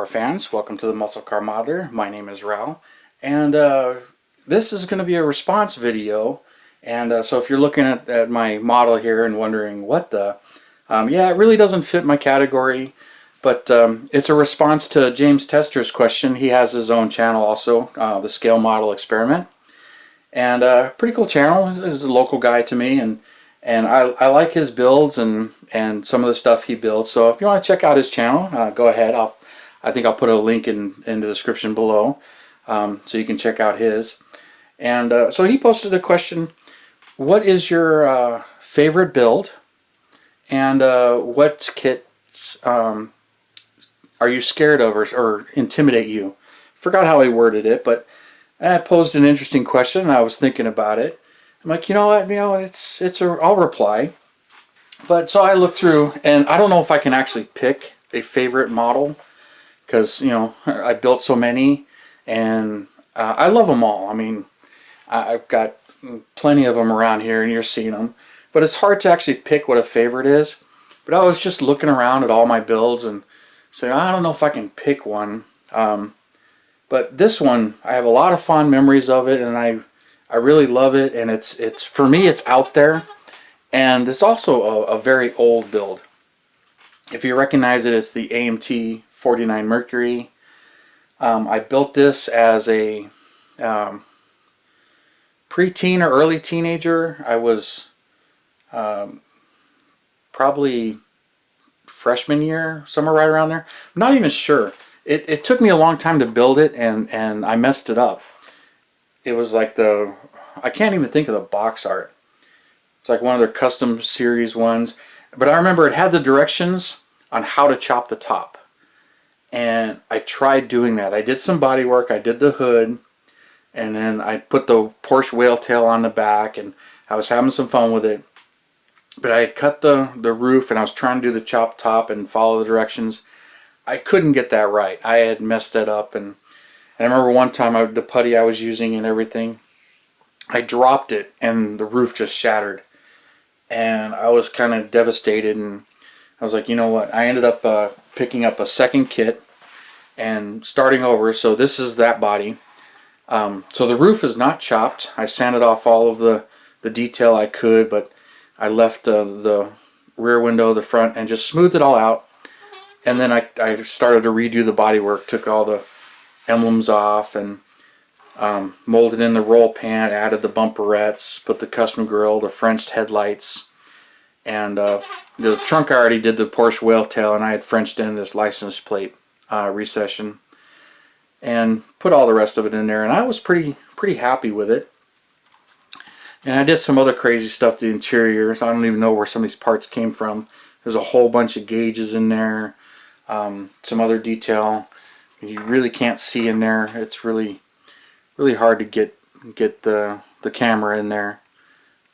car fans. Welcome to the Muscle Car Modeler. My name is Raul, and this is going to be a response video. And so if you're looking at my model here and wondering what the, yeah, it really doesn't fit my category, but it's a response to James Tester's question. He has his own channel also, the Scale Model Experiment, and pretty cool channel. He's a local guy to me, and I like his builds and some of the stuff he builds. So if you want to check out his channel, go ahead. I think I'll put a link in the description below, so you can check out his. And so he posted a question: what is your favorite build, and what kits are you scared of or intimidate you? Forgot how he worded it, but that posed an interesting question, and I was thinking about it. I'm like, you know what, I'll reply. But so I looked through, and I don't know if I can actually pick a favorite model, because I built so many, and I love them all. I mean, I've got plenty of them around here, and you're seeing them. But it's hard to actually pick what a favorite is. But I was just looking around at all my builds and saying, I don't know if I can pick one. But this one, I have a lot of fond memories of it, and I really love it. And it's for me, it's out there, and it's also a very old build. If you recognize it, it's the AMT 49 Mercury. I built this as a preteen or early teenager. I was probably freshman year, somewhere right around there. I'm not even sure. It took me a long time to build it, and I messed it up. It was like I can't even think of the box art. It's like one of their custom series ones. But I remember it had the directions on how to chop the top. And I tried doing that. I did some body work. I did the hood. And then I put the Porsche whale tail on the back. And I was having some fun with it. But I had cut the roof, and I was trying to do the chop top and follow the directions. I couldn't get that right. I had messed that up. And I remember one time, the putty I was using and everything, I dropped it, and the roof just shattered. And I was kind of devastated, and I was like, you know what? I ended up picking up a second kit and starting over. So this is that body. So the roof is not chopped. I sanded off all of the detail I could, but I left the rear window, the front, and just smoothed it all out. And then I started to redo the bodywork, took all the emblems off, and molded in the roll pan, added the bumperettes, put the custom grille, the Frenched headlights, and the trunk I already did the Porsche whale tail, and I had Frenched in this license plate recession, and put all the rest of it in there, and I was pretty happy with it. And I did some other crazy stuff to the interiors. I don't even know where some of these parts came from. There's a whole bunch of gauges in there, some other detail you really can't see in there. It's really hard to get the camera in there.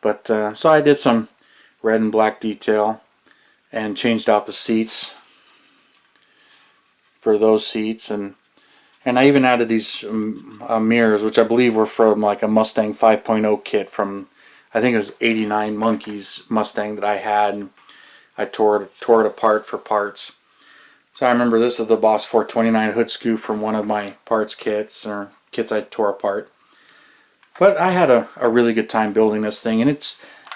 But so I did some red and black detail and changed out the seats for those seats, and I even added these mirrors, which I believe were from like a Mustang 5.0 kit from, I think it was 89 Monkeys Mustang that I had, and I tore it apart for parts. So I remember this is the Boss 429 hood scoop from one of my parts kits, or kits I tore apart. But I had a really good time building this thing, and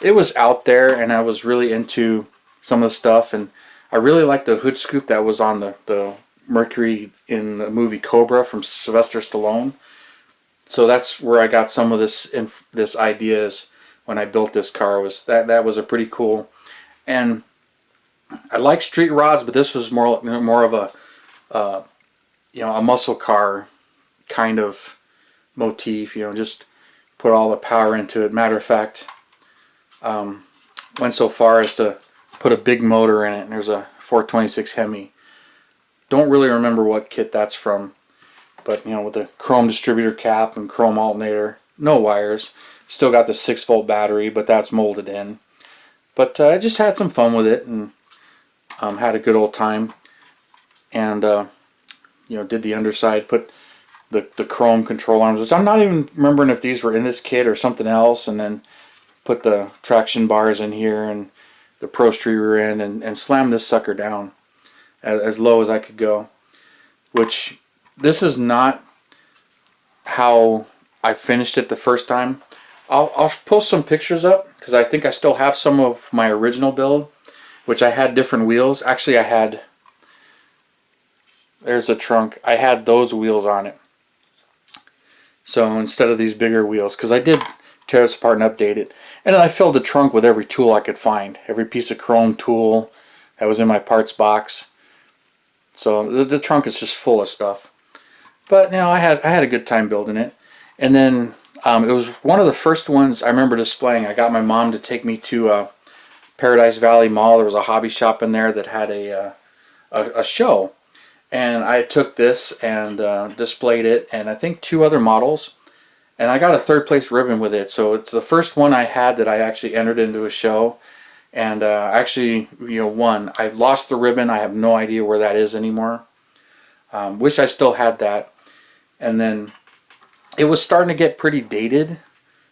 it was out there, and I was really into some of the stuff, and I really liked the hood scoop that was on the Mercury in the movie Cobra from Sylvester Stallone. So that's where I got some of this ideas when I built this car. Was that was a pretty cool, and I like street rods, but this was more of a a muscle car kind of motif. Just put all the power into it. Matter of fact, went so far as to put a big motor in it, and there's a 426 Hemi. Don't really remember what kit that's from, but with the chrome distributor cap and chrome alternator, no wires. Still got the 6-volt battery, but that's molded in. But I just had some fun with it, and had a good old time. And did the underside, put the chrome control arms, which I'm not even remembering if these were in this kit or something else, and then put the traction bars in here and the Pro Street rear end, and slammed this sucker down as low as I could go. which this is not how I finished it the first time. I'll post some pictures up because I think I still have some of my original build, which I had different wheels. Actually, I had, there's the trunk. I had those wheels on it. So instead of these bigger wheels, because I did tear this apart and update it. And then I filled the trunk with every tool I could find. Every piece of chrome tool that was in my parts box. So the trunk is just full of stuff. But you know, I had a good time building it. And then it was one of the first ones I remember displaying. I got my mom to take me to Paradise Valley Mall. There was a hobby shop in there that had a show. And I took this and displayed it, and I think 2 other models. And I got a 3rd place ribbon with it. So it's the first one I had that I actually entered into a show. And actually, won. I lost the ribbon. I have no idea where that is anymore. Wish I still had that. And then it was starting to get pretty dated.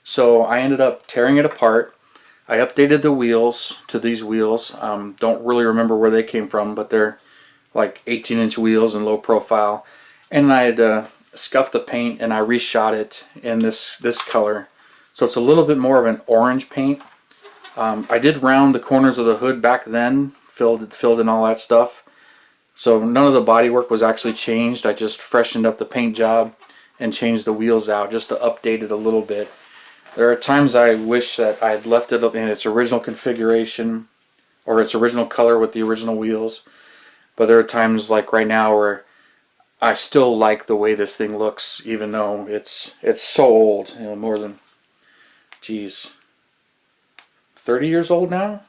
So I ended up tearing it apart. I updated the wheels to these wheels. Don't really remember where they came from, but they're like 18-inch wheels and low profile. And I had scuffed the paint and I reshot it in this color. So it's a little bit more of an orange paint. I did round the corners of the hood back then, filled in all that stuff. So none of the bodywork was actually changed. I just freshened up the paint job and changed the wheels out just to update it a little bit. There are times I wish that I had left it in its original configuration or its original color with the original wheels. But there are times like right now where I still like the way this thing looks, even though it's so old. More than, geez, 30 years old now.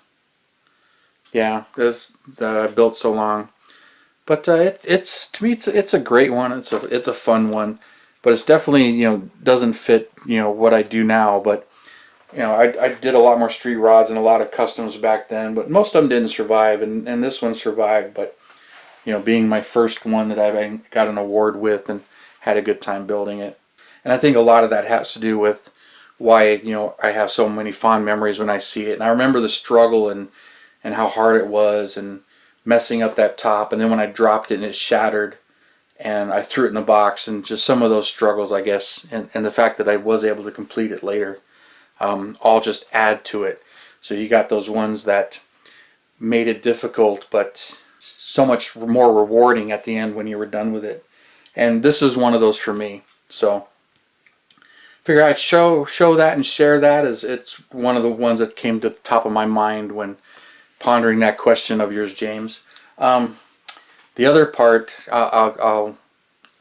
Yeah, I built so long. But it's to me it's a great one. It's a fun one, but it's definitely doesn't fit what I do now. But I did a lot more street rods and a lot of customs back then, but most of them didn't survive, and this one survived. But being my first one that I got an award with and had a good time building it. And I think a lot of that has to do with why, I have so many fond memories when I see it. And I remember the struggle and how hard it was and messing up that top. And then when I dropped it and it shattered and I threw it in the box, and just some of those struggles, I guess, and the fact that I was able to complete it later, all just add to it. So you got those ones that made it difficult, but so much more rewarding at the end when you were done with it. And this is one of those for me. So figure I'd show that and share that, as it's one of the ones that came to the top of my mind when pondering that question of yours, James. The other part, I'll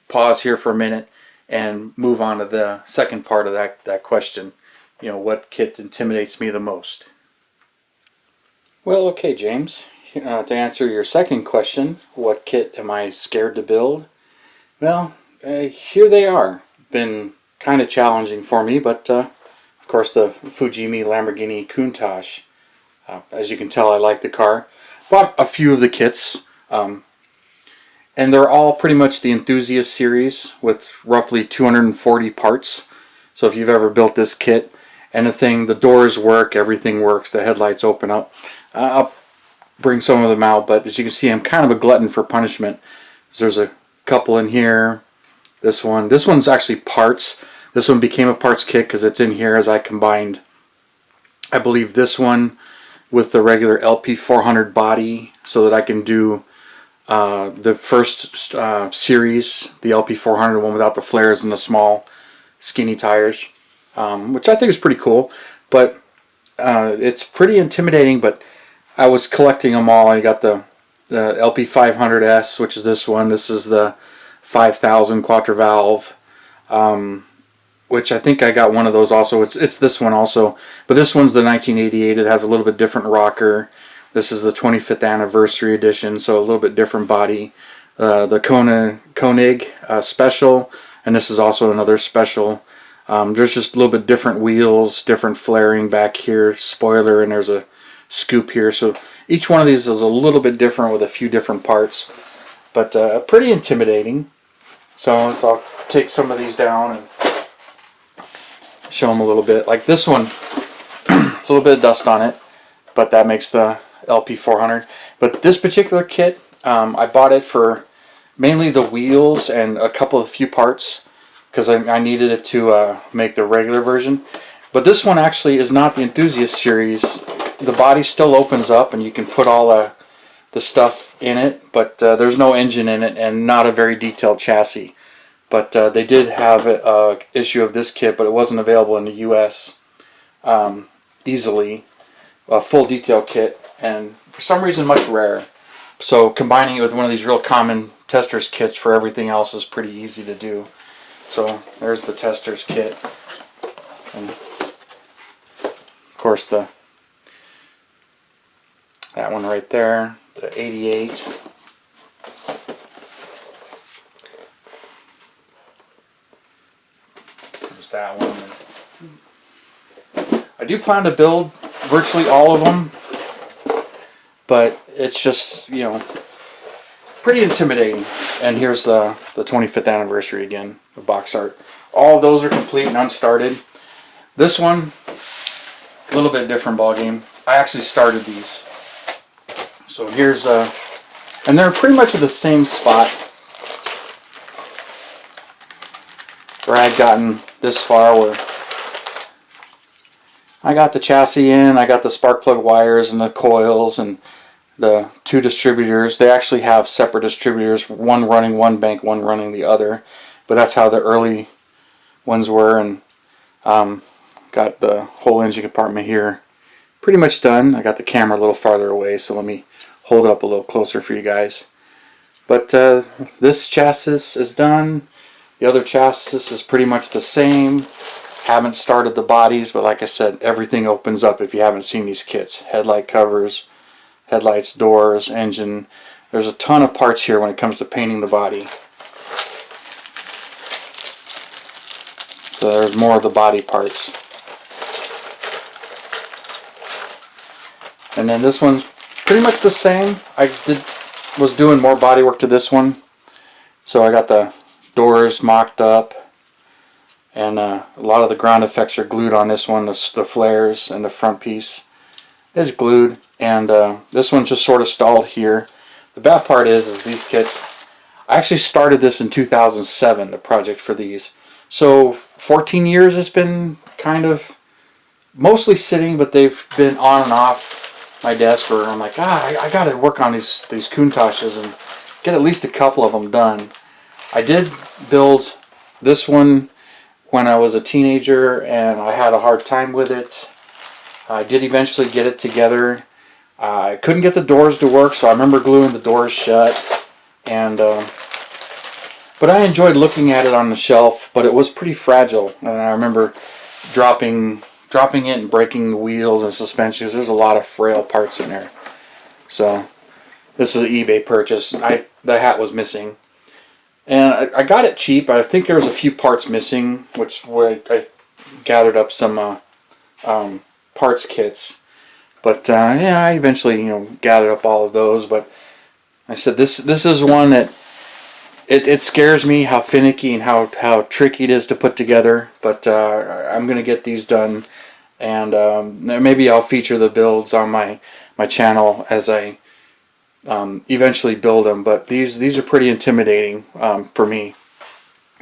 pause here for a minute and move on to the second part of that question. What kit intimidates me the most? Well, okay, James. To answer your second question, what kit am I scared to build? Well, here they are. Been kind of challenging for me, but of course the Fujimi Lamborghini Countach. As you can tell, I like the car. Bought a few of the kits, and they're all pretty much the Enthusiast series with roughly 240 parts. So if you've ever built this kit, and the doors work, everything works, the headlights open up. I'll bring some of them out, but as you can see, I'm kind of a glutton for punishment. There's a couple in here. This one's actually parts. This one became a parts kit because it's in here as I combined, I believe, this one with the regular LP400 body so that I can do the first series, the LP400 one without the flares and the small skinny tires, which I think is pretty cool. But it's pretty intimidating, but I was collecting them all. I got the LP500S, which is this one. This is the 5000 Quattro Valve, which I think I got one of those also. It's this one also, but this one's the 1988. It has a little bit different rocker. This is the 25th anniversary edition, so a little bit different body. The Koenig special, and this is also another special. There's just a little bit different wheels, different flaring back here, spoiler, and there's a scoop here. So each one of these is a little bit different with a few different parts, but pretty intimidating. So I'll take some of these down and show them a little bit. Like this one, a little bit of dust on it, but that makes the LP400. But this particular kit, I bought it for mainly the wheels and a couple of few parts because I needed it to make the regular version. But this one actually is not the Enthusiast series. The body still opens up and you can put all the stuff in it, but there's no engine in it and not a very detailed chassis. But they did have an issue of this kit, but it wasn't available in the US easily. A full detail kit, and for some reason much rarer. So combining it with one of these real common tester's kits for everything else is pretty easy to do. So there's the tester's kit. And of course that one right there, the 88. There's that one. I do plan to build virtually all of them, but it's just, you know, pretty intimidating. And here's the 25th anniversary again, the box art. All of those are complete and unstarted. This one, a little bit different ball game. I actually started these. So here's and they're pretty much at the same spot where I had gotten this far, where I got the chassis in, I got the spark plug wires and the coils and the two distributors. They actually have separate distributors, one running one bank, one running the other. But that's how the early ones were. And got the whole engine compartment here pretty much done. I got the camera a little farther away, so let me hold it up a little closer for you guys. But this chassis is done. The other chassis is pretty much the same. Haven't started the bodies, but like I said, everything opens up if you haven't seen these kits. Headlight covers, headlights, doors, engine. There's a ton of parts here when it comes to painting the body. So there's more of the body parts. And then this one's pretty much the same. I was doing more body work to this one. So I got the doors mocked up. And a lot of the ground effects are glued on this one. The flares and the front piece is glued. And this one's just sort of stalled here. The bad part is these kits, I actually started this in 2007, the project for these. So 14 years it's been kind of mostly sitting, but they've been on and off my desk where I'm like, I got to work on these Countachs and get at least a couple of them done. I did build this one when I was a teenager and I had a hard time with it. I did eventually get it together. I couldn't get the doors to work, so I remember gluing the doors shut. And but I enjoyed looking at it on the shelf, but it was pretty fragile. And I remember dropping it and breaking the wheels and suspensions. There's a lot of frail parts in there. So this was an eBay purchase. The hat was missing. And I got it cheap. I think there was a few parts missing, which I gathered up some parts kits. But yeah, I eventually gathered up all of those. But I said this is one that it scares me how finicky and how tricky it is to put together. But I'm gonna get these done, and maybe I'll feature the builds on my channel as I eventually build them. But these are pretty intimidating for me,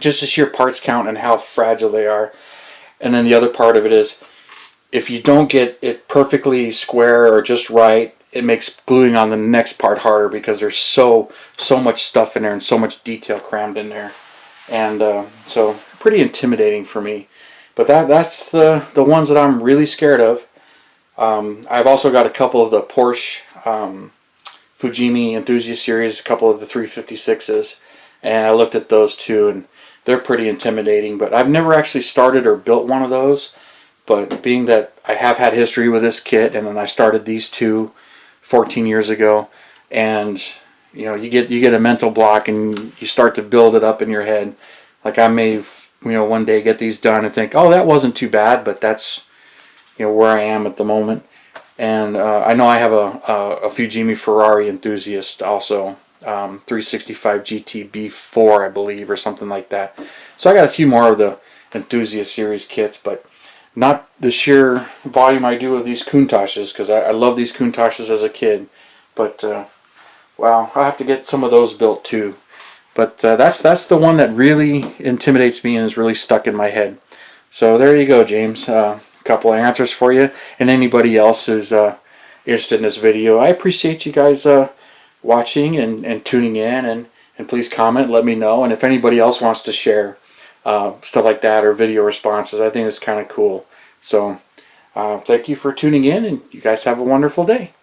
just the sheer parts count and how fragile they are. And then the other part of it is, if you don't get it perfectly square or just right, it makes gluing on the next part harder because there's so much stuff in there and so much detail crammed in there. And so pretty intimidating for me. But that's the ones that I'm really scared of. I've also got a couple of the Porsche Fujimi Enthusiast series, a couple of the 356s, and I looked at those too, and they're pretty intimidating. But I've never actually started or built one of those. But being that I have had history with this kit, and then I started these two 14 years ago, and you get a mental block and you start to build it up in your head. Like I may one day get these done and think, oh, that wasn't too bad, but that's where I am at the moment. And I know I have a Fujimi Ferrari Enthusiast also, 365 GT B4 I believe, or something like that. So I got a few more of the Enthusiast series kits, but not the sheer volume I do of these Countachs, because I love these Countachs as a kid. But wow, I'll have to get some of those built too. But that's the one that really intimidates me and is really stuck in my head. So there you go, James. A couple of answers for you, and anybody else who's interested in this video. I appreciate you guys watching and tuning in, and please comment, let me know. And if anybody else wants to share stuff like that or video responses, I think it's kind of cool. So thank you for tuning in, and you guys have a wonderful day.